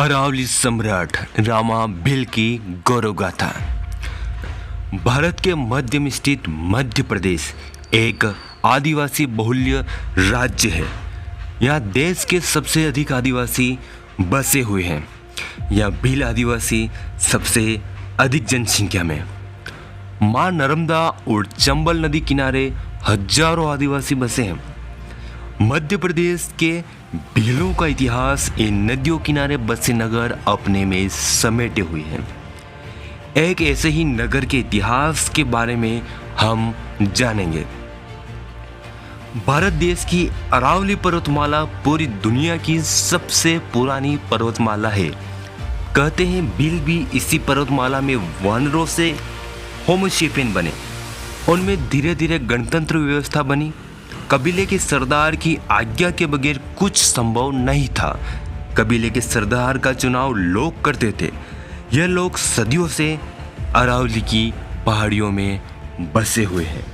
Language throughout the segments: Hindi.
अरावली सम्राट रामा भिल की गौरव गाथा। भारत के मध्य में स्थित मध्य प्रदेश एक आदिवासी बहुल्य राज्य है। यहाँ देश के सबसे अधिक आदिवासी बसे हुए हैं। यह भील आदिवासी सबसे अधिक जनसंख्या में। मां नर्मदा और चंबल नदी किनारे हजारों आदिवासी बसे हैं। मध्य प्रदेश के भीलों का इतिहास इन नदियों किनारे बसे नगर अपने में समेटे हुए हैं। एक ऐसे ही नगर के इतिहास के बारे में हम जानेंगे। भारत देश की अरावली पर्वतमाला पूरी दुनिया की सबसे पुरानी पर्वतमाला है। कहते हैं भील भी इसी पर्वतमाला में वानरों से होमोसेपियन बने। उनमें धीरे धीरे गणतंत्र व्यवस्था बनी। कबीले के सरदार की आज्ञा के बगैर कुछ संभव नहीं था। कबीले के सरदार का चुनाव लोग करते थे। यह लोग सदियों से अरावली की पहाड़ियों में बसे हुए हैं।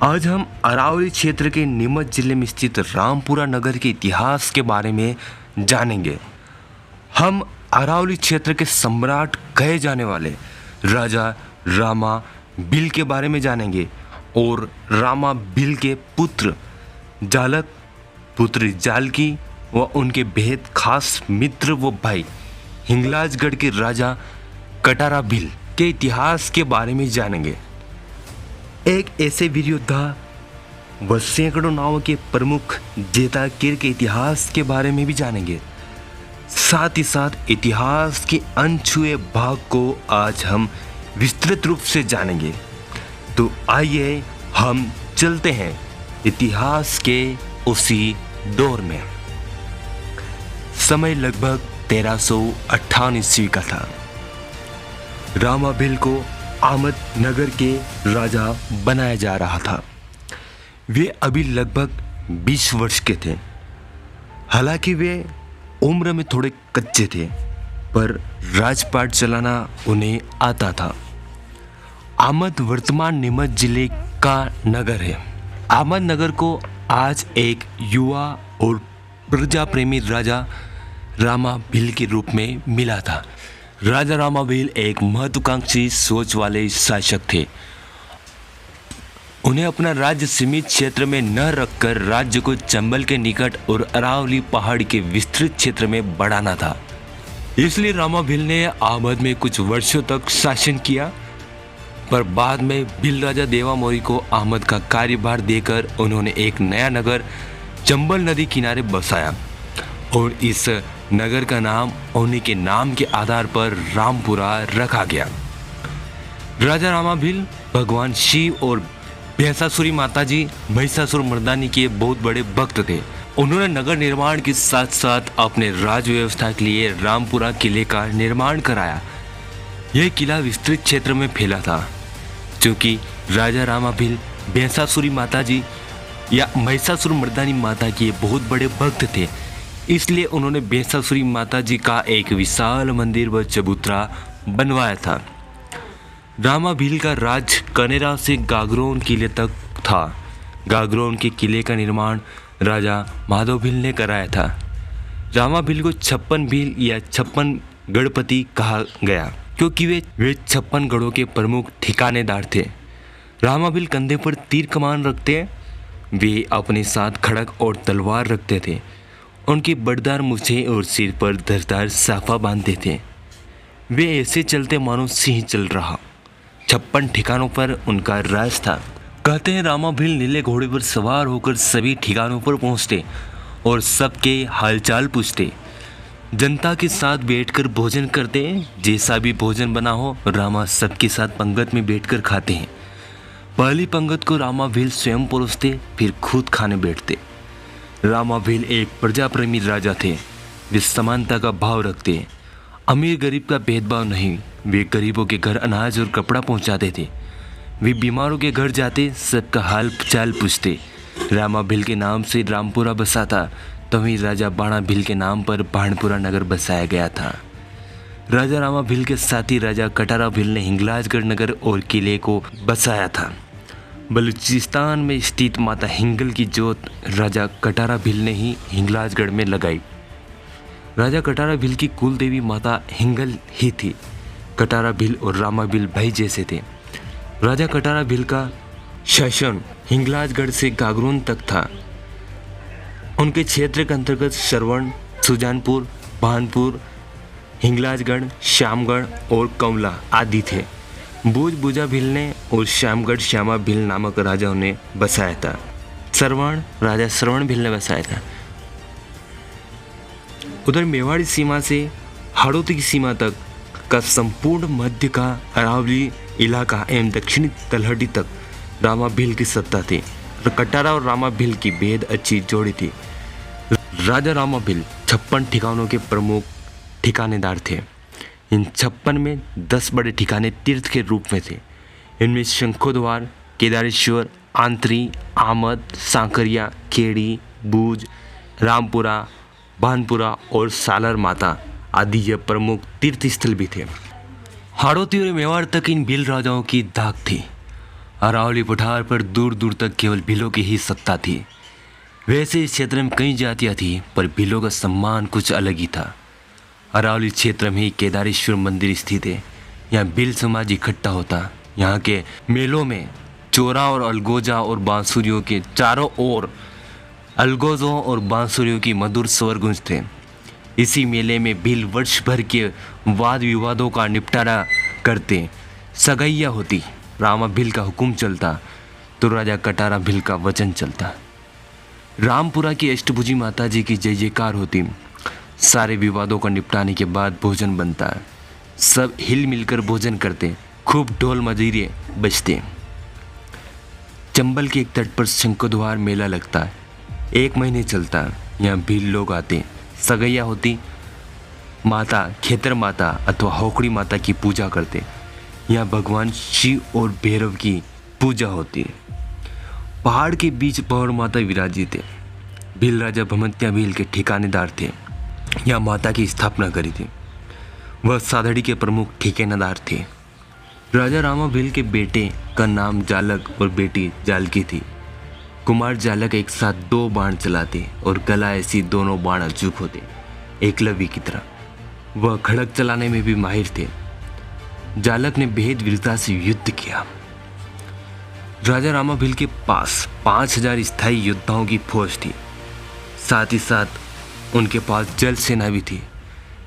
आज हम अरावली क्षेत्र के नीमच जिले में स्थित रामपुरा नगर के इतिहास के बारे में जानेंगे। हम अरावली क्षेत्र के सम्राट कहे जाने वाले राजा रामा भिल के बारे में जानेंगे और रामा भिल के पुत्र जालक, पुत्र जालकी व उनके बेहद खास मित्र व भाई हिंगलाजगढ़ के राजा कटारा भिल के इतिहास के बारे में जानेंगे। एक ऐसे वीर योद्धा व सैकड़ों नावों के प्रमुख जेता किर के इतिहास के बारे में भी जानेंगे। साथ ही साथ इतिहास के अनछुए भाग को आज हम विस्तृत रूप से जानेंगे। तो आइए हम चलते हैं इतिहास के उसी दौर में। समय लगभग 1358 ईस्वी का था। रामा भिल को आमद नगर के राजा बनाया जा रहा था। वे अभी लगभग 20 वर्ष के थे। हालांकि वे उम्र में थोड़े कच्चे थे, पर राजपाट चलाना उन्हें आता था। आमद वर्तमान नीमच जिले का नगर है। आमद नगर को आज एक युवा और प्रजा प्रेमी राजा रामा भिल के रूप में मिला था। राजा रामा भिल एक महत्वाकांक्षी सोच वाले शासक थे। उन्हें अपना राज्य सीमित क्षेत्र में न रखकर राज्य को चंबल के निकट और अरावली पहाड़ के विस्तृत क्षेत्र में बढ़ाना था। इसलिए रामा भिल ने आमद में कुछ वर्षों तक शासन किया, पर बाद में भिल राजा देवा मौर्य को आमद का कार्यभार देकर उन्होंने एक नया नगर चंबल नदी किनारे बसाया और इस नगर का नाम उन्हीं के नाम के आधार पर रामपुरा रखा गया। राजा रामा भिल भगवान शिव और भैंसासुरी माताजी महिषासुर मर्दानी के बहुत बड़े भक्त थे। उन्होंने नगर निर्माण के साथ साथ अपने राज व्यवस्था के लिए रामपुरा किले का निर्माण कराया। यह किला विस्तृत क्षेत्र में फैला था। क्योंकि राजा रामा भिल भैंसासुरी माताजी या महिषासुर मर्दानी माता के बहुत बड़े भक्त थे, इसलिए उन्होंने भैंसासुरी माताजी का एक विशाल मंदिर व चबूतरा बनवाया था। रामा भिल का राज कनेरा से गागरोन किले तक था। गागरोन के किले का निर्माण राजा माधव भिल ने कराया था। रामा भिल को 56 भील या 56 गणपति कहा गया, क्योंकि वे 56 गढ़ों के प्रमुख ठिकानेदार थे। रामा भिल कंधे पर तीर कमान रखते। वे अपने साथ खड़क और तलवार रखते थे। उनकी बड़दार मूछें और सिर पर धरदार साफा बांधते थे। वे ऐसे चलते मानो सिंह चल रहा। 56 ठिकानों पर उनका राज था। कहते हैं रामा भिल नीले घोड़े पर सवार होकर सभी ठिकानों पर पहुंचते और सबके हालचाल पूछते। जनता के साथ बैठकर भोजन करते हैं। जैसा भी भोजन बना हो, रामा सबके साथ पंगत में बैठकर खाते हैं। पहली पंगत को रामा भिल स्वयं परोसते, फिर खुद खाने बैठते। रामा भिल एक प्रजा प्रेमी राजा थे। वे समानता का भाव रखते। अमीर गरीब का भेदभाव नहीं। वे गरीबों के घर अनाज और कपड़ा पहुंचाते थे। वे बीमारों के घर जाते, सबका हाल चाल पूछते। रामा भिल के नाम से रामपुरा बसा था, तभी राजा बाणा भिल के नाम पर बाणपुरा नगर बसाया गया था। राजा रामा भिल के साथी राजा कटारा भिल ने हिंगलाजगढ़ नगर और किले को बसाया था। बलूचिस्तान में स्थित माता हिंगल की जोत राजा कटारा भिल ने ही हिंगलाजगढ़ में लगाई। राजा कटारा भील की कुल देवी माता हिंगल ही थी। कटारा भील और रामा भील भाई जैसे थे। राजा कटारा भील का शासन हिंगलाजगढ़ से गागरोन तक था। उनके क्षेत्र के अंतर्गत श्रवण, सुजानपुर, भानपुर, हिंगलाजगढ़, श्यामगढ़ और कंवला आदि थे। बूझ बूझा भील ने और श्यामगढ़ श्यामा भील नामक राजाओं ने बसाया था। श्रवण राजा श्रवण भील ने बसाया था। उधर मेवाड़ी सीमा से हाड़ौती की सीमा तक का संपूर्ण मध्य का अरावली इलाका एवं दक्षिणी तलहटी तक रामा भील की सत्ता थी। कटारा और रामा भील की बेहद अच्छी जोड़ी थी। राजा रामा भील 56 ठिकानों के प्रमुख ठिकानेदार थे। इन 56 में 10 बड़े ठिकाने तीर्थ के रूप में थे। इनमें शंखोद्वार, केदारेश्वर, आंतरी, आमद, सांकरिया, केड़ी, बूझ, रामपुरा, भानपुरा और सालर माता आदि ये प्रमुख तीर्थ स्थल भी थे। हाड़ौती और मेवाड़ तक इन भील राजाओं की धाक थी। अरावली पठार पर दूर दूर तक केवल भीलों की ही सत्ता थी। वैसे इस क्षेत्र में कई जातियां थी, पर भीलों का सम्मान कुछ अलग ही था। अरावली क्षेत्र में ही केदारेश्वर मंदिर स्थित है। यहाँ भील समाज इकट्ठा होता। यहाँ के मेलों में चोरा और अलगोजा और बांसुरियों के चारों ओर अलगोजों और बांसुरियों की मधुर स्वर गूंजते। इसी मेले में भील वर्ष भर के वाद विवादों का निपटारा करते। सगैया होती, रामा भील का हुक्म चलता तो राजा कटारा भील का वचन चलता। रामपुरा की अष्टभुजी माता जी की जय जयकार होती। सारे विवादों का निपटाने के बाद भोजन बनता। सब हिल मिलकर भोजन करते। खूब ढोल मजीरे बजते। चंबल के एक तट पर शंखोद्वार मेला लगता। 1 महीने चलता। यहाँ भील लोग आते। सगैया होती। माता खेतर माता अथवा होकड़ी माता की पूजा करते। यहाँ भगवान शिव और भैरव की पूजा होती। पहाड़ के बीच पहाड़ माता विराजित थे। भील राजा भमत्या भील के ठिकानेदार थे। यहाँ माता की स्थापना करी थी। वह साधड़ी के प्रमुख ठिकानेदार थे। राजा रामा भील के बेटे का नाम जालक और बेटी जालकी थी। कुमार जालक एक साथ 2 बाण चलाते और गला ऐसी दोनों बाण अचूक होते, एकलव्य की तरह। वह खड़क चलाने में भी माहिर थे। जालक ने बेहद वीरता से युद्ध किया। राजा रामा भील के पास 5000 स्थायी योद्धाओं की फौज थी। साथ ही साथ उनके पास जल सेना भी थी।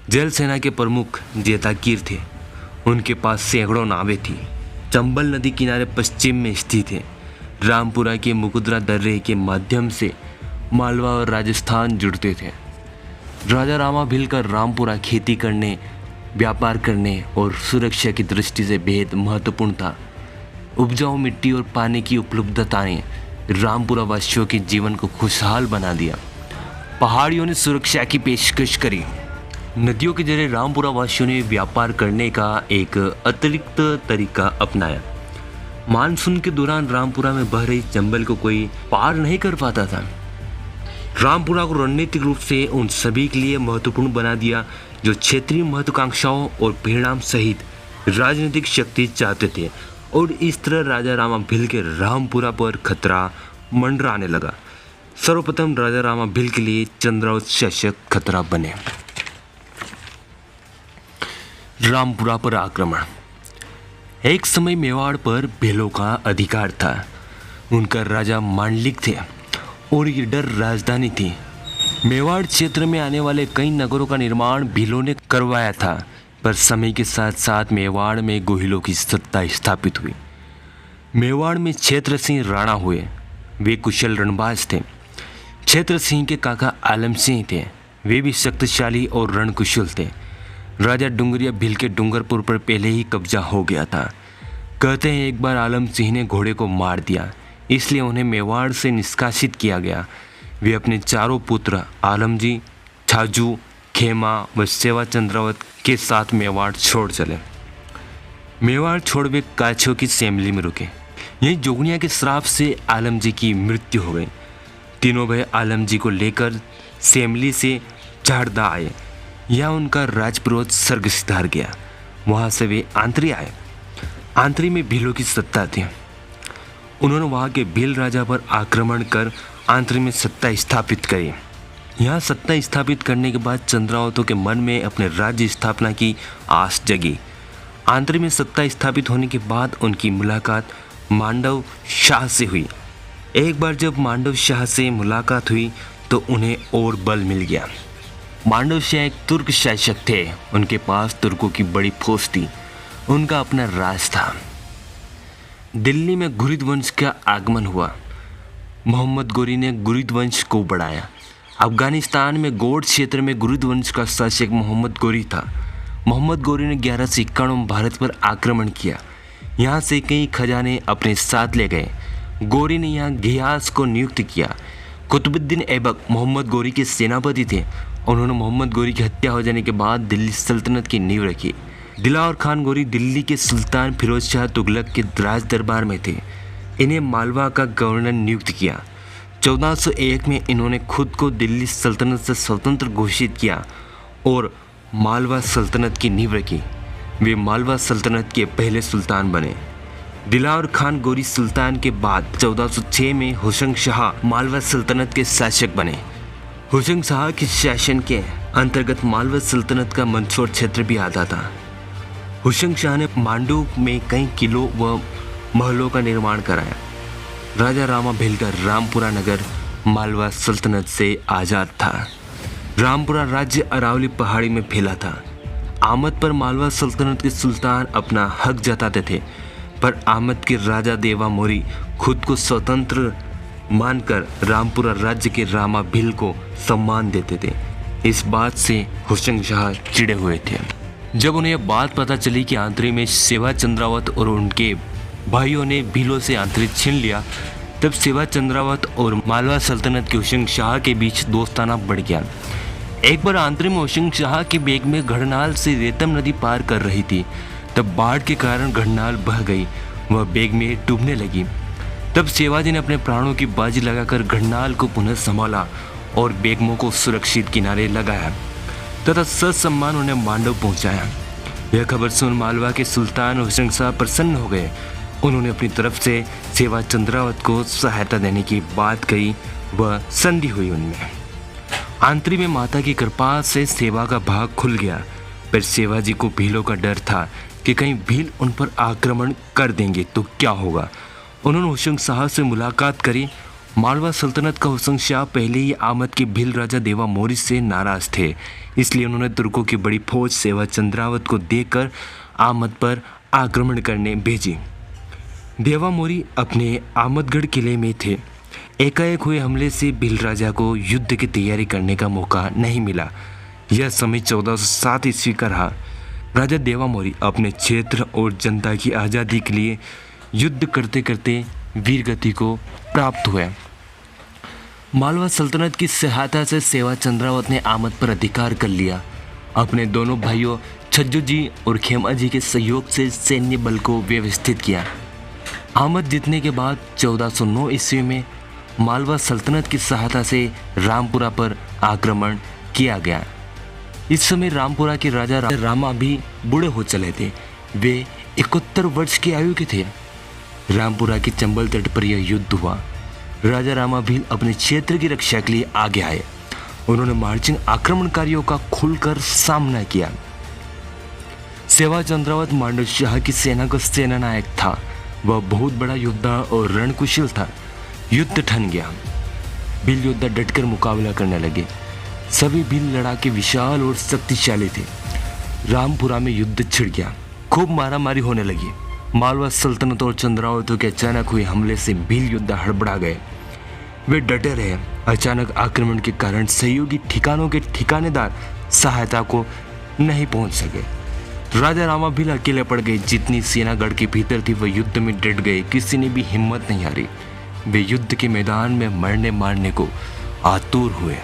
जल सेना के प्रमुख जेताकीर थे। उनके पास सैकड़ों नावें थी। चंबल नदी किनारे पश्चिम में स्थित है। रामपुरा के मुकुदरा दर्रे के माध्यम से मालवा और राजस्थान जुड़ते थे। राजा रामा भील का रामपुरा खेती करने, व्यापार करने और सुरक्षा की दृष्टि से बेहद महत्वपूर्ण था। उपजाऊ मिट्टी और पानी की उपलब्धता ने रामपुरा वासियों के जीवन को खुशहाल बना दिया। पहाड़ियों ने सुरक्षा की पेशकश करी। नदियों के जरिए रामपुरा वासियों ने व्यापार करने का एक अतिरिक्त तरीका अपनाया। मानसून के दौरान रामपुरा में बह रही चंबल को कोई पार नहीं कर पाता था। रामपुरा को रणनीतिक रूप से उन सभी के लिए महत्वपूर्ण बना दिया जो क्षेत्रीय महत्वाकांक्षाओं और परिणाम सहित राजनीतिक शक्ति चाहते थे। और इस तरह राजा रामा भील के रामपुरा पर खतरा मंडराने लगा। सर्वप्रथम राजा रामा भील के लिए चंद्रावत शासक खतरा बने। रामपुरा पर आक्रमण। एक समय मेवाड़ पर भीलों का अधिकार था। उनका राजा मांडलिक थे और ये डर राजधानी थी। मेवाड़ क्षेत्र में आने वाले कई नगरों का निर्माण भीलों ने करवाया था, पर समय के साथ साथ मेवाड़ में गोहिलों की सत्ता स्थापित हुई। मेवाड़ में क्षेत्र सिंह राणा हुए। वे कुशल रणबाज थे। क्षेत्र सिंह के काका आलम सिंह थे। वे भी शक्तिशाली और रणकुशल थे। राजा डुंगरिया भील के डूंगरपुर पर पहले ही कब्जा हो गया था। कहते हैं एक बार आलम सिंह ने घोड़े को मार दिया, इसलिए उन्हें मेवाड़ से निष्कासित किया गया। वे अपने चारों पुत्र आलमजी, छाजू, खेमा व सेवा चंद्रावत के साथ मेवाड़ छोड़ चले। मेवाड़ छोड़ वे काछियों की सेमली में रुके। यहीं जोगनिया के श्राप से आलमजी की मृत्यु हो गई। तीनों भाई आलमजी को लेकर सेमली से झाड़दा आए। यहाँ उनका राजपुरोहित स्वर्ग सिधार गया। वहाँ से वे आंतरी आए। आंतरी में भीलों की सत्ता थी। उन्होंने वहाँ के भील राजा पर आक्रमण कर आंतरी में सत्ता स्थापित करी। यहाँ सत्ता स्थापित करने के बाद चंद्रावतों के मन में अपने राज्य स्थापना की आस जगी। आंध्र में सत्ता स्थापित होने के बाद उनकी मुलाकात मांडव शाह से हुई। एक बार जब मांडव शाह से मुलाकात हुई तो उन्हें और बल मिल गया। मांडव शाह एक तुर्क शासक थे, उनके पास तुर्कों की बड़ी फौज थी, उनका अपना राज था। दिल्ली में घुरिद वंश का आगमन हुआ। मोहम्मद गोरी ने घुरिद वंश को बढ़ाया। अफगानिस्तान में गोंड क्षेत्र में घुरिद वंश का शासक मोहम्मद गोरी था। मोहम्मद गोरी ने 1151 में भारत पर आक्रमण किया। यहाँ से कई खजाने अपने साथ ले गए। गोरी ने यहाँ घियास को नियुक्त किया। कुतुबुद्दीन ऐबक मोहम्मद गोरी के सेनापति थे। उन्होंने मोहम्मद गोरी की हत्या हो जाने के बाद दिल्ली सल्तनत की नींव रखी। दिलावर खान गोरी दिल्ली के सुल्तान फिरोज शाह तुगलक के राज दरबार में थे। इन्हें मालवा का गवर्नर नियुक्त किया। 1401 में इन्होंने खुद को दिल्ली सल्तनत से स्वतंत्र घोषित किया और मालवा सल्तनत की नींव रखी। वे मालवा सल्तनत के पहले सुल्तान बने। दिलावर खान गोरी सुल्तान के बाद 1406 में हुसैन शाह मालवा सल्तनत के शासक बने। हुसैन शाह के शासन के अंतर्गत मालवा सल्तनत का मंदसौर क्षेत्र भी आता था। हुसैन शाह ने मांडू में कई किलों व महलों का निर्माण कराया। राजा रामा भील का रामपुरा नगर मालवा सल्तनत से आज़ाद था। रामपुरा राज्य अरावली पहाड़ी में फैला था। आमद पर मालवा सल्तनत के सुल्तान अपना हक जताते थे, पर आमद के राजा देवा मोरी खुद को स्वतंत्र मानकर रामपुरा राज्य के रामा भील को सम्मान देते थे। इस बात से हुसैन शाह चिढ़े हुए थे। जब उन्हें यह बात पता चली कि आंतरी में सेवा चंद्रावत और उनके भाइयों ने भीलों से आंतरी छीन लिया, तब सेवा चंद्रावत और मालवा सल्तनत के हुसैन शाह के बीच दोस्ताना बढ़ गया। एक बार आंतरी में हुसैन शाह की बेग में घड़नाल से रेतम नदी पार कर रही थी। तब बाढ़ के कारण घड़नाल बह गई, वह बेग में डूबने लगी। तब सेवाजी ने अपने प्राणों की बाजी लगाकर घड़नाल को पुनः संभाला और बेगमों को सुरक्षित किनारे लगाया तथा ससम्मान उन्हें मांडव पहुंचाया। यह खबर सुन मालवा के सुल्तान हुसैन शाह प्रसन्न हो गए। उन्होंने अपनी तरफ से सेवा चंद्रावत को सहायता देने की बात कही व संधि हुई उनमें। आंतरी में माता की कृपा से सेवा का भाग खुल गया, पर सेवाजी को भीलों का डर था कि कहीं भील उन पर आक्रमण कर देंगे तो क्या होगा। उन्होंने हुसैन शाह से मुलाकात करी। मालवा सल्तनत का हुसैन शाह पहले ही आमद के भील राजा देवा मोरी से नाराज थे, इसलिए उन्होंने तुर्कों की बड़ी फौज सेवा चंद्रावत को देकर आमद पर आक्रमण करने भेजी। देवा मोरी अपने आमदगढ़ किले में थे। एकाएक हुए हमले से भील राजा को युद्ध की तैयारी करने का मौका नहीं मिला। यह समय 1407 ईस्वी का रहा। राजा देवा मोरी अपने क्षेत्र और जनता की आज़ादी के लिए युद्ध करते करते वीरगति को प्राप्त हुए। मालवा सल्तनत की सहायता से सेवा चंद्रावत ने आमद पर अधिकार कर लिया। अपने दोनों भाइयों छज्जू जी और खेमा जी के सहयोग से सैन्य बल को व्यवस्थित किया। आमद जीतने के बाद 1409 ईस्वी में मालवा सल्तनत की सहायता से रामपुरा पर आक्रमण किया गया। इस समय रामपुरा के राजा रामा भी बूढ़े हो चले थे। वे 71 वर्ष की आयु के थे। रामपुरा के चंबल तट पर यह युद्ध हुआ। राजा रामा भी अपने क्षेत्र की रक्षा के लिए आगे आए। उन्होंने मार्चिंग आक्रमणकारियों का खुलकर सामना किया। सेवा चंद्रावत मांडव शाह की सेना का सेनानायक था। वह बहुत बड़ा योद्धा और रणकुशल था। युद्ध ठन गया। भील योद्धा डटकर मुकाबला करने लगे। सभी भील लड़ाके विशाल और शक्तिशाली थे। रामपुरा में युद्ध छिड़ गया। खूब मारामारी होने लगी। मालवा सल्तनत और चंद्रावतों के अचानक हुए हमले से भील योद्धा हड़बड़ा गए। वे डटे रहे। अचानक आक्रमण के कारण सहयोगी ठिकानों के ठिकानेदार सहायता को नहीं पहुंच सके। राजा रामा भील अकेले पड़ गए। जितनी सेना गढ़ के भीतर थी वह युद्ध में डट गए। किसी ने भी हिम्मत नहीं हारी। वे युद्ध के मैदान में मरने मारने को आतुर हुए।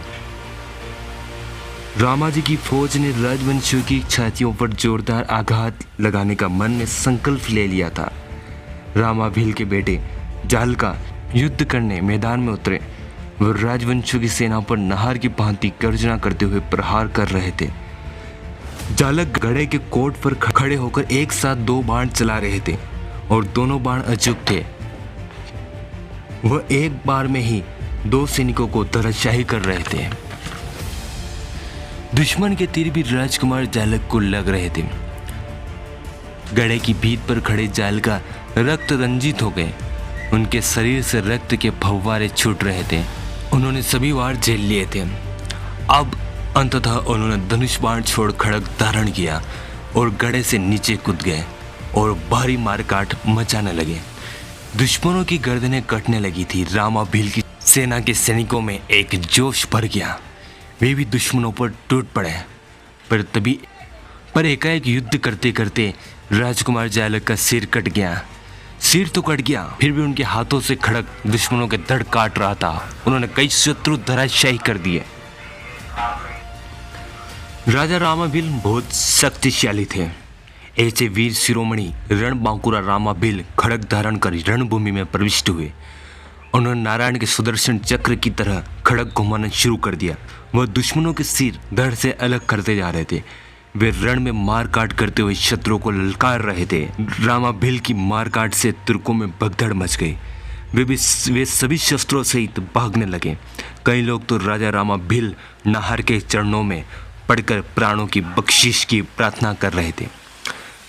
रामाजी की फौज ने राजवंशियों की छातियों पर जोरदार आघात लगाने का मन में संकल्प ले लिया था। रामा भील के बेटे जालका युद्ध करने मैदान में उतरे। वह राजवंशियों की सेना पर नहार की भांति गर्जना करते हुए प्रहार कर रहे थे। जालक घड़े के कोट पर खड़े होकर एक साथ 2 बाण चला रहे थे और दोनों बाण अचूक थे। वह एक बार में ही 2 सैनिकों को धराशायी कर रहे थे। दुश्मन के तीर भी राजकुमार जालक को लग रहे थे। गड़े की भीत पर खड़े जालका रक्त रंजित हो गए। उनके शरीर से रक्त के फव्वारे छूट रहे थे। उन्होंने सभी वार झेल लिए थे। अब अंततः उन्होंने धनुष बाण छोड़ खड़ग धारण किया और गड़े से नीचे कूद गए और भारी मारकाट मचाने लगे। दुश्मनों की गर्दनें कटने लगी थी। रामा भील की सेना के सैनिकों में एक जोश भर गया। वे भी दुश्मनों पर टूट पड़े। पर एकाएक युद्ध करते करते राजकुमार जालक का सिर कट गया। सिर तो कट गया, फिर भी उनके हाथों से खड़ग दुश्मनों के धड़ काट रहा था। उन्होंने कई शत्रु धराशायी कर दिए। राजा रामा भील बहुत शक्तिशाली थे। ऐसे वीर शिरोमणि रणबांकुरा रामा भील खड़ग धारण कर रणभूमि में प्रविष्ट हुए। उन्होंने नारायण के सुदर्शन चक्र की तरह खड़ग घुमाना शुरू कर दिया। वह दुश्मनों के सिर धड़ से अलग करते जा रहे थे। वे रण में मार काट करते हुए शत्रुओं को ललकार रहे थे। रामा भील की मार काट से तुर्कों में भगदड़ मच गई। वे सभी शस्त्रों सहित भागने लगे। कई लोग तो राजा रामा भील नाहर के चरणों में पड़कर प्राणों की बख्शिश की प्रार्थना कर रहे थे।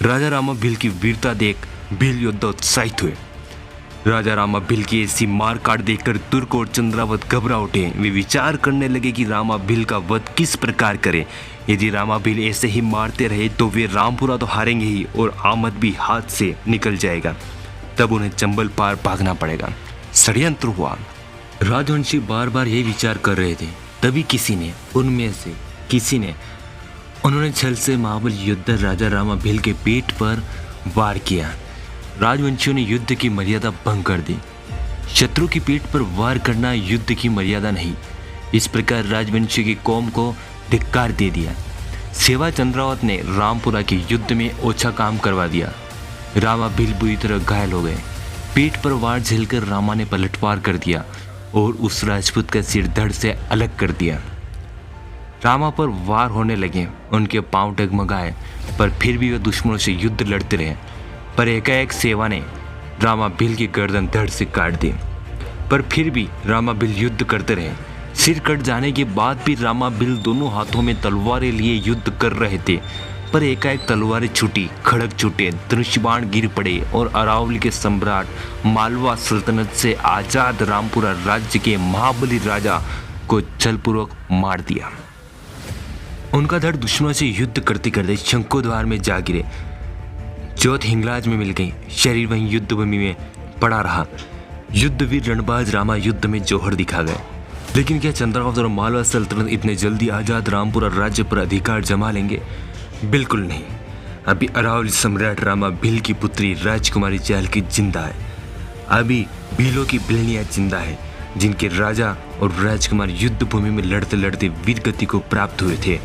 राजा रामा भील की वीरता देख भील योद्धा उत्साहित हुए। राजा रामा भील की ऐसी मार काट देखकर तुर्क और चंद्रावत घबरा उठे। वे विचार करने लगे कि रामा भील का वध किस प्रकार करें। यदि रामा भील ऐसे ही मारते रहे तो वे रामपुरा तो हारेंगे ही और आमद भी हाथ से निकल जाएगा। तब उन्हें चंबल पार भागना पड़ेगा। षड्यंत्र हुआ। राजवंशी बार बार यही विचार कर रहे थे। तभी उनमें से किसी ने उन्होंने छल से महाबल योद्धा राजा रामा भील के पेट पर वार किया। राजवंशियों ने युद्ध की मर्यादा भंग कर दी। शत्रु की पीठ पर वार करना युद्ध की मर्यादा नहीं। इस प्रकार राजवंशी की कौम को धिक्कार दे दिया। सेवा चंद्रावत ने रामपुरा के युद्ध में ओछा काम करवा दिया। रामा भील बुरी तरह घायल हो गए। पीठ पर वार झेलकर रामा ने पलटवार कर दिया और उस राजपूत का सिर धड़ से अलग कर दिया। रामा पर वार होने लगे। उनके पांव डगमगाए, पर फिर भी वे दुश्मनों से युद्ध लड़ते रहे। पर एकाएक सेवा ने रामा भील की गर्दन धड़ से काट दी। पर फिर भी रामा भील युद्ध करते रहे। सिर कट जाने के बाद भी रामा भील दोनों हाथों में तलवारें लिए युद्ध कर रहे थे। पर एकाएक तलवारें छूटी, खड़ग छूटे, धनुष बाण गिर पड़े और अरावली के सम्राट मालवा सल्तनत से आजाद रामपुरा राज्य के महाबली राजा को छलपूर्वक मार दिया। उनका धड़ दुश्मनों से युद्ध करते करते शंखोद्वार में जा गिरे। ज्योत हिंगलाज में मिल गई। शरीर वहीं युद्ध भूमि में पड़ा रहा। युद्धवीर रणबाज रामा युद्ध में जौहर दिखा गए। लेकिन क्या चंद्रावत और मालवा सल्तनत इतने जल्दी आजाद रामपुरा राज्य पर अधिकार जमा लेंगे? बिल्कुल नहीं। अभी अरावली सम्राट रामा भील की पुत्री राजकुमारी जालकी जिंदा है। अभी भीलों की बिलनियां जिंदा है, जिनके राजा और राजकुमार युद्ध भूमि में लड़ते लड़ते वीरगति को प्राप्त हुए थे।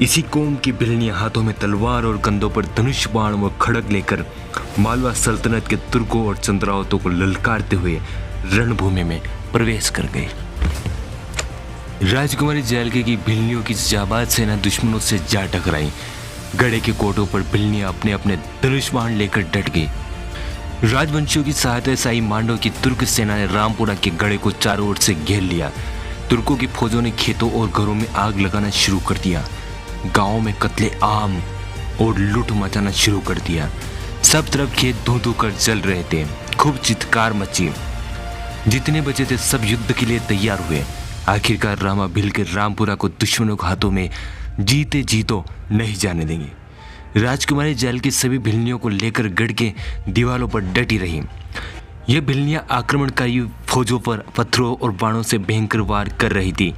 इसी कौम की बिलनियां हाथों में तलवार और कंधों पर धनुष बाण व खड़ग लेकर मालवा सल्तनत के तुर्कों और चंद्रावतों को ललकारते हुए रणभूमि में प्रवेश कर गए। राजकुमारी जालकी की भिलनियों की जाबाज सेना दुश्मनों से जा टकराई। गड़े के कोटों पर भिलनियां अपने अपने धनुष बाण लेकर डट गई। राजवंशियों की सहायता से आई मांडव की तुर्क सेना ने रामपुरा के गड़े को चारों ओर से घेर लिया। तुर्कों की फौजों ने खेतों और घरों में आग लगाना शुरू कर दिया। गांवों में कत्ले आम और लूट मचाना शुरू कर दिया। सब तरफ खेत धू धू कर जल रहे थे। खूब चित्कार मची। जितने बचे थे सब युद्ध के लिए तैयार हुए। आखिरकार रामा भील के रामपुरा को दुश्मनों के हाथों में जीते जीतो नहीं जाने देंगे। राजकुमारी जाल की सभी भिलनियों को लेकर गढ़ के दीवारों पर डटी रही। ये भिलनियां आक्रमणकारी फौजों पर पत्थरों और बाणों से भयंकर वार कर रही थी।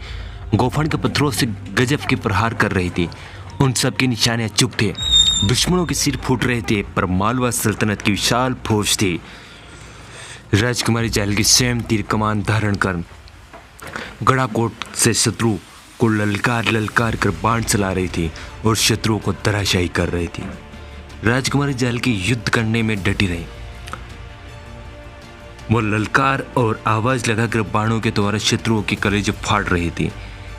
गोफन के पत्थरों से गजब के प्रहार कर रही थी। उन सब के निशाने चुप थे। दुश्मनों के सिर फूट रहे थे, पर मालवा सल्तनत की विशाल फौज थी। राजकुमारी जाल की स्वयं तीर कमान धारण कर गड़ाकोट से शत्रु को ललकार ललकार कर बाण चला रही थी और शत्रुओं को धराशायी कर रही थी। राजकुमारी जाल की युद्ध करने में डटी रही। वो ललकार और आवाज लगाकर बाणों के द्वारा शत्रुओं की कलेजे फाड़ रही थी।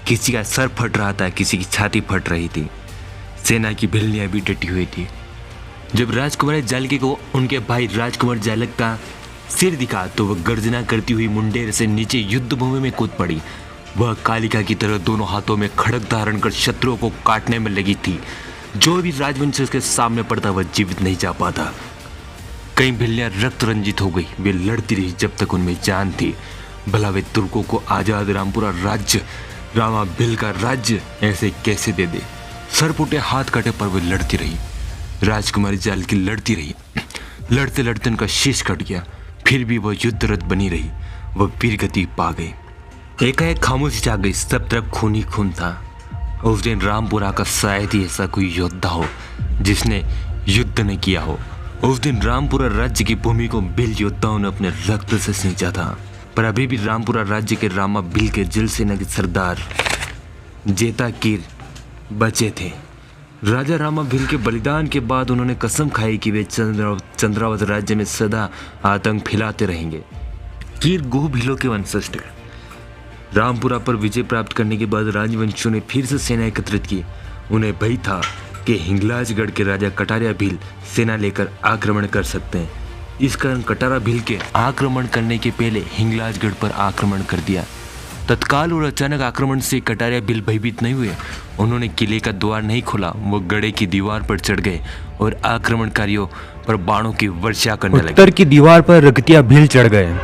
किसी का सर फट रहा था, किसी की छाती फट रही थी। सेना की भिलनियां भी डटी हुई थी। जब राजकुमारी जालकी को उनके भाई राजकुमार जालक का सिर दिखा तो वह गर्जना करती हुई मुंडेर से नीचे युद्ध भूमि में कूद पड़ी। वह कालिका की तरह दोनों हाथों में खड़ग धारण कर शत्रुओं को काटने में लगी थी। जो भी राजवंश के सामने पड़ता वह जीवित नहीं जा पाता। कई भिल्लियां रक्त रंजित हो गई। वे लड़ती रही जब तक उनमें जान थी। भला वे तुर्कों को आजाद रामपुरा राज्य, रामा भिल का राज्य ऐसे कैसे दे दे। सर फूटे हाथ कटे पर वे लड़ती रही। राजकुमारी जाल की लड़ती रही। लड़ते लड़ते उनका शीश कट गया, फिर भी वह युद्धरत बनी रही। वह वीरगति पा गई। एकाएक खामोशी छा गई। सब तरफ खून ही खून था। उस दिन रामपुरा का शायद ही ऐसा कोई योद्धा हो जिसने युद्ध न किया हो। उस दिन रामपुरा राज्य की भूमि को भिल योद्धाओं ने अपने रक्त से सींचा था। पर अभी भी रामपुरा राज्य के रामा भिल के जल सेना के सरदार जेताकीर बचे थे। राजा रामा भिल के बलिदान के बाद उन्होंने कसम खाई कि वे चंद्रावत राज्य में सदा आतंक फैलाते रहेंगे। कीर गो भिलों के वंशज थे। रामपुरा पर विजय प्राप्त करने के बाद राजवंशियों ने फिर से सेना एकत्रित की। उन्हें भय था कि हिंगलाजगढ़ के राजा कटारिया भील सेना लेकर आक्रमण कर सकते हैं। इस कारण कटारा भील के आक्रमण करने के पहले हिंगलाजगढ़ पर आक्रमण कर दिया। तत्काल और अचानक आक्रमण से कटारिया भील भयभीत नहीं हुए। उन्होंने किले का द्वार नहीं खोला। वो गढ़े की दीवार पर चढ़ गए और आक्रमणकारियों पर बाणों की वर्षा करने लगे। उत्तर की दीवार पर रगतिया भील चढ़ गए।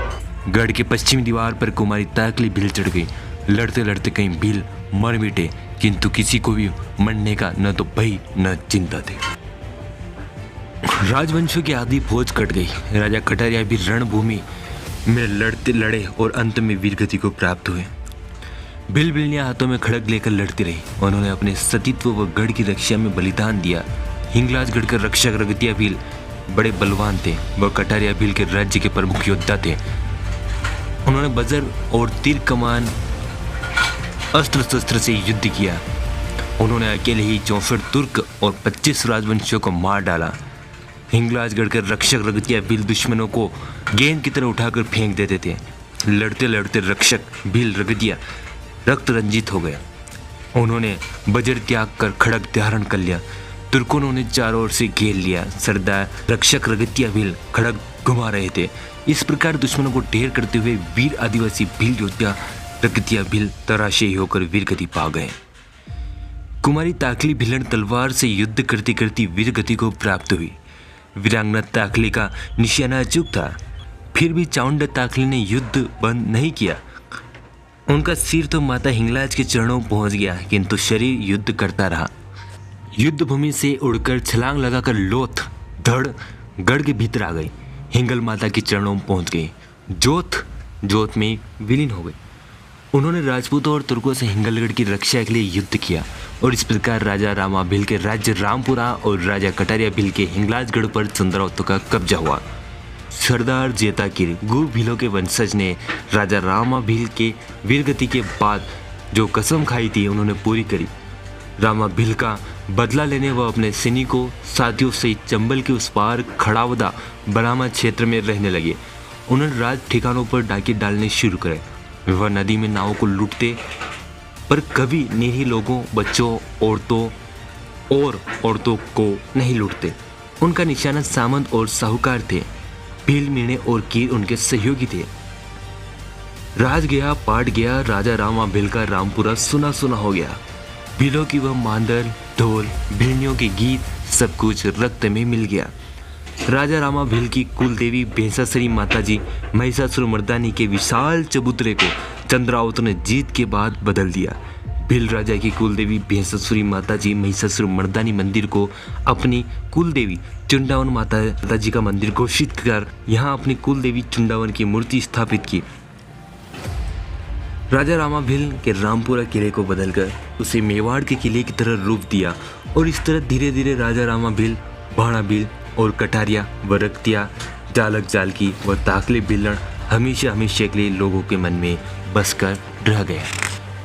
गढ़ के पश्चिमी दीवार पर कुमारी ताकली भील चढ़ गई। लड़ते लड़ते कई भील मर मिटे, किंतु किसी को भी मरने का न तो भय न चिंता थी। राजवंशों की आधी फौज कट गई। राजा कटारिया भी रणभूमि में लड़े और अंत में वीरगति को प्राप्त हुए। भिलनियां हाथों में खड़ग लेकर लड़ती रही। उन्होंने अपने सतीत्व व गढ़ की रक्षा में बलिदान दिया। हिंगलाजगढ़ के रक्षक रगतिया भील बड़े बलवान थे। वह कटारिया भील के राज्य के प्रमुख योद्धा थे। उन्होंने बजर और तीर कमान अस्त्र शस्त्र से युद्ध किया। उन्होंने अकेले ही 64 तुर्क और 25 राजवंशियों को मार डाला। हिंगलाजगढ़ के रक्षक रगतिया भील दुश्मनों को गेंद की तरह उठाकर फेंक देते थे। लड़ते लड़ते रक्षक भील रगतिया रक्त रंजित हो गया। उन्होंने बजर त्याग कर खड़ग धारण कर लिया। तुर्कों ने उन्हें चारों ओर से घेर लिया। सरदार रक्षक रगतिया भील खड़ग घुमा रहे थे। इस प्रकार दुश्मनों को ढेर करते हुए वीर आदिवासी भील योद्धा रगतिया भील तराशायी होकर वीरगति पा गए। कुमारी ताकली भिलन तलवार से युद्ध करती करती वीरगति को प्राप्त हुई। वीरांगना ताकली का निशाना अचूक था, फिर भी चाउंडा ताकली ने युद्ध बंद नहीं किया। उनका सिर तो माता हिंगलाज के चरणों पहुंच गया, किंतु शरीर युद्ध करता रहा। युद्ध भूमि से उड़कर छलांग लगाकर लोथ धड़ गढ़ के भीतर आ गई। हिंगल माता के चरणों में पहुंच गई। जोत में विलीन हो गई। उन्होंने राजपूतों और तुर्कों से हिंगलगढ़ की रक्षा के लिए युद्ध किया और इस प्रकार राजा रामा भिल के राज्य रामपुरा और राजा कटारिया भिल के हिंगलाजगढ़ पर चंद्रावत का कब्जा हुआ। सरदार जेताकीर गु भीलों के वंशज ने राजा रामा भिल के वीरगति के बाद जो कसम खाई थी उन्होंने पूरी करी। रामा भिल का बदला लेने वह अपने सैनिकों साथियों से चंबल के उस पार खड़ावदा बरामा क्षेत्र में रहने लगे। उन्होंने राज ठिकानों पर डाके डालने शुरू करे। वह नदी में नावों को लूटते, पर कभी निरीह लोगों, बच्चों, औरतों को नहीं लूटते। उनका निशाना सामंत और साहूकार थे। भील, मीणे और कीर उनके सहयोगी थे। राज गया पाट गया। राजा रामा भिल का रामपुरा सुना सुना हो गया। भीलों की वह मांदर, ढोल, भिड़नियों के गीत सब कुछ रक्त में मिल गया। राजा रामा भिल की कुलदेवी भैंसासुरी माताजी महिषासुर मर्दानी के विशाल चबूतरे को चंद्रावत ने जीत के बाद बदल दिया। भिल राजा की कुलदेवी भैंसासुरी माताजी महिषासुर मर्दानी मंदिर को अपनी कुलदेवी चुंडावन माता जी का मंदिर घोषित कर यहाँ अपनी कुलदेवी चुंडावन की मूर्ति स्थापित की। राजा रामा भिल के रामपुरा किले को बदलकर उसे मेवाड़ के किले की तरह रूप दिया और इस तरह धीरे धीरे राजा रामा भिल, भाणा भिल और कटारिया व रक्तिया, जालक जालकी व ताकले भिलन हमेशा हमेशा के लिए लोगों के मन में बसकर रह गया।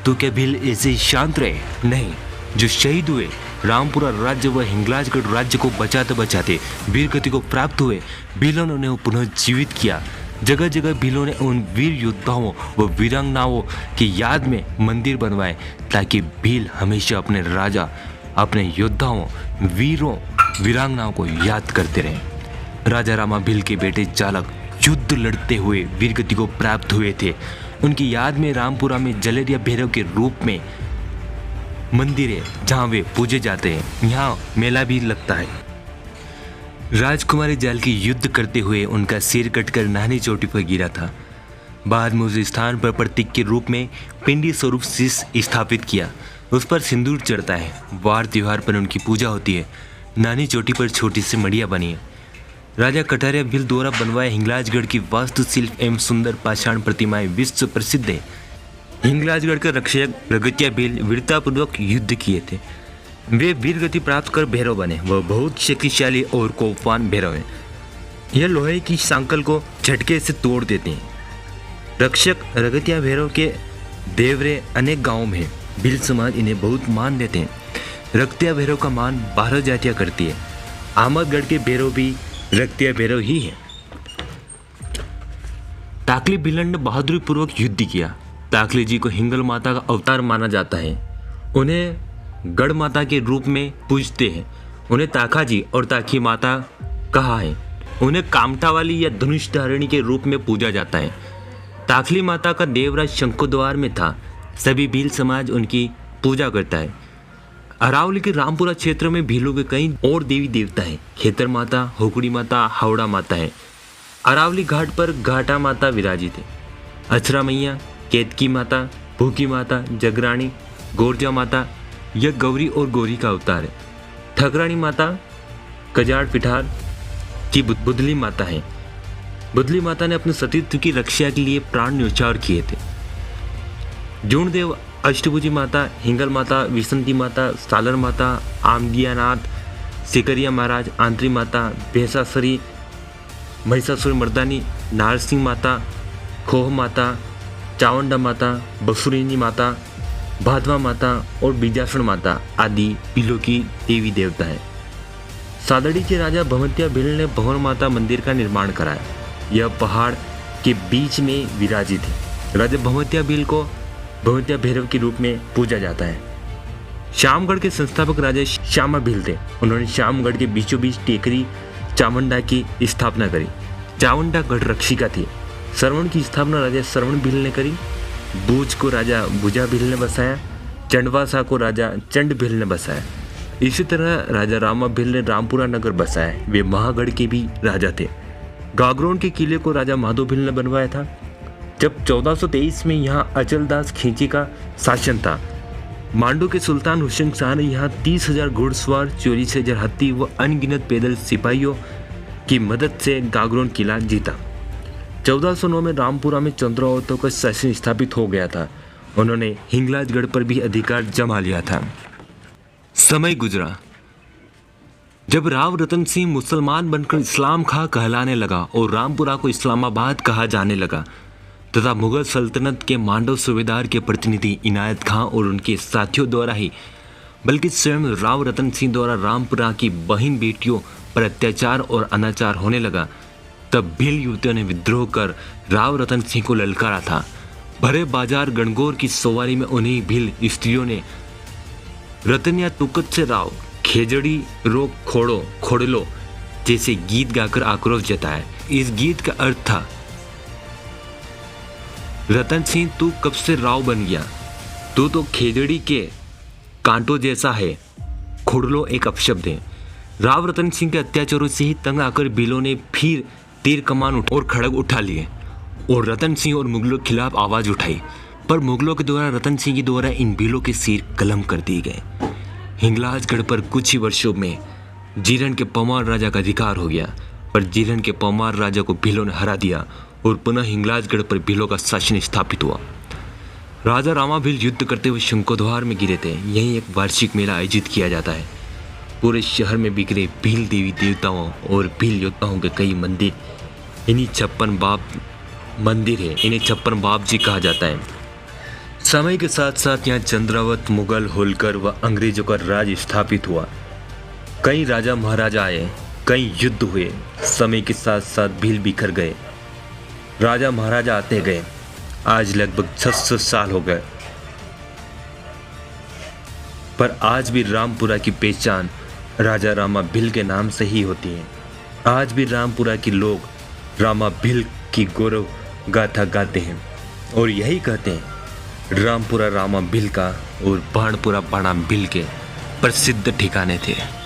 तो क्या भिल ऐसे ही शांत रहे? नहीं, जो शहीद हुए रामपुरा राज्य व हिंगलाजगढ़ राज्य को बचाते बचाते वीरगति को प्राप्त हुए, भीलों ने उन्हें पुनः जीवित किया। जगह जगह भीलों ने उन वीर योद्धाओं व वीरांगनाओं की याद में मंदिर बनवाए ताकि भील हमेशा अपने राजा, अपने योद्धाओं, वीरों, वीरांगनाओं को याद करते रहे। राजा रामा भिल के बेटे जालक युद्ध लड़ते हुए वीरगति को प्राप्त हुए थे। उनकी याद में रामपुरा में जलेरिया भैरव के रूप में मंदिर है जहाँ वे पूजे जाते हैं। यहाँ मेला भी लगता है। राजकुमारी जालकी युद्ध करते हुए उनका सिर कटकर नानी चोटी पर गिरा था। बाद में उस स्थान पर प्रतीक के रूप में पिंडी स्वरूप शीश स्थापित किया। उस पर सिंदूर चढ़ता है। वार त्योहार पर उनकी पूजा होती है। नानी चोटी पर छोटी सी मड़िया बनी है। राजा कटारिया भील द्वारा बनवाए हिंगलाजगढ़ की वास्तुशिल्प एवं सुंदर पाषाण प्रतिमाएं विश्व प्रसिद्ध है। हिंगलाजगढ़ के रक्षक रगतिया भील वीरतापूर्वक युद्ध किए थे। वे वीर गति प्राप्त कर भैरव बने। वह बहुत शक्तिशाली और कोपवान भैरव हैं। यह लोहे की सांकल को झटके से तोड़ देते हैं। रक्षक रगतिया भैरव के देवरे अनेक गांवों में भील समाज इन्हें बहुत मान देते हैं। रगतिया भैरव का मान 12 जातियां करती है। अहमदगढ़ के भैरव भी रगतिया भैरव ही है। ताकली भीलन ने बहादुरी पूर्वक युद्ध किया। ताकली जी को हिंगल माता का अवतार माना जाता है। उन्हें गढ़ माता के रूप में पूजते हैं। उन्हें ताका जी और ताकी माता कहा है। उन्हें कामटा वाली या धनुष धारिणी के रूप में पूजा जाता है। ताकली माता का देवराज शंकुद्वार में था। सभी भील समाज उनकी पूजा करता है। अरावली के रामपुरा क्षेत्र में भीलों के कई और देवी देवता हैं। खेतर माता, होकड़ी माता, हावड़ा माता है। अरावली घाट पर घाटा माता विराजित है। अछरा मैया, केतकी माता, भूकी माता, जगरानी, गोरजा माता, यह गौरी और गौरी का अवतार है। ठकरानी माता कजाड़ पिठार की बुदली माता है। बुदली माता ने अपने सतीत्व की रक्षा के लिए प्राण न्यौछावर किए थे। जूणदेव, अष्टभुजी माता, हिंगल माता, विसंती माता, सालर माता, आमदियानाथ, सिकरिया महाराज, आंतरी माता, भैंसासुरी, महिषासुर मर्दानी, नारसिंह माता, खोह माता, चावंडा माता, बसुरिनी माता, भादवा माता और बीजासुर माता आदि भीलों की देवी देवता है। सादड़ी के राजा भवंतिया भील ने भंवर माता मंदिर का निर्माण कराया। यह पहाड़ के बीच में विराजित है। राजा भवंतिया भील को भवंतिया भैरव के रूप में पूजा जाता है। श्यामगढ़ के संस्थापक राजा श्यामा भील थे। उन्होंने श्यामगढ़ के बीचों बीच टेकरी चामुंडा की स्थापना करी। चामुंडा गढ़ रक्षिका थी। श्रवण की स्थापना राजा श्रवण भील ने करी। बूझ को राजा भुजा भील ने बसाया। चंडवासा को राजा चंड भील ने बसाया। इसी तरह राजा रामा भील ने रामपुरा नगर बसाया। वे महागढ़ के भी राजा थे। गागरोन के किले को राजा माधो भील ने बनवाया था। जब 1423 में यहाँ अचलदास खींची का शासन था। मांडू के सुल्तान हुसैन शाह ने यहाँ 30,000 घुड़सवार, 44,000 हत्ती व अनगिनत पैदल सिपाहियों की मदद से गागरोन किला जीता। 1409 में रामपुरा में चंद्रावतों का शासन स्थापित हो गया था। उन्होंने हिंगलाजगढ़ पर भी अधिकार जमा लिया था। समय गुजरा। जब राव रतन सिंह मुसलमान बनकर इस्लाम खां कहलाने लगा और रामपुरा को इस्लामाबाद कहा जाने लगा तथा मुगल सल्तनत के मांडव सूबेदार के प्रतिनिधि इनायत खां और उनके साथियों द्वारा ही बल्कि स्वयं राव रतन सिंह द्वारा रामपुरा की बहन बेटियों पर अत्याचार और अनाचार होने लगा, तब भील युवतियों ने विद्रोह कर राव रतन सिंह को ललकारा था। भरे बाजार गणगौर की सवारी में उन्हीं भील स्त्रियों ने रतन या तुकत से राव, खेजड़ी रो खोड़ो खोड़लो जैसे गीत गाकर आक्रोश जताया। इस गीत का अर्थ था, रतन सिंह तू कब से राव बन गया, तू तो खेजड़ी के कांटों जैसा है। खोड़लो एक अपशब्द है। राव रतन सिंह के अत्याचारों से ही तंग आकर भीलों ने फिर तीर कमान और खड़ग उठा लिए और रतन सिंह और मुगलों के खिलाफ आवाज उठाई, पर मुगलों के द्वारा रतन सिंह के द्वारा इन भीलों के सिर कलम कर दिए गए। हिंगलाजगढ़ पर कुछ ही वर्षों में जीरन के पौमार राजा का अधिकार हो गया, पर जीरन के पौमार राजा को भीलों ने हरा दिया और पुनः हिंगलाजगढ़ पर भीलों का शासन स्थापित हुआ। राजा रामा भील युद्ध करते हुए शंकुद्वार में गिरे थे। यहीं एक वार्षिक मेला आयोजित किया जाता है। पूरे शहर में बिखरे भील देवी देवताओं और भील योद्धाओं के कई मंदिर, इन्हीं 56 बाप मंदिर है। इन्हें 56 बाप जी कहा जाता है। समय के साथ साथ यहाँ चंद्रावत, मुगल, होलकर व अंग्रेजों का राज स्थापित हुआ। कई राजा महाराजा आए, कई युद्ध हुए। समय के साथ साथ भील बिखर गए, राजा महाराजा आते गए। आज लगभग 600 साल हो गए, पर आज भी रामपुरा की पहचान राजा रामा भील के नाम से ही होती है। आज भी रामपुरा के लोग रामा भील की गौरव गाथा गाते हैं। और यही कहते हैं रामपुरा रामा भील का और बाणपुरा बाणा भील के प्रसिद्ध ठिकाने थे।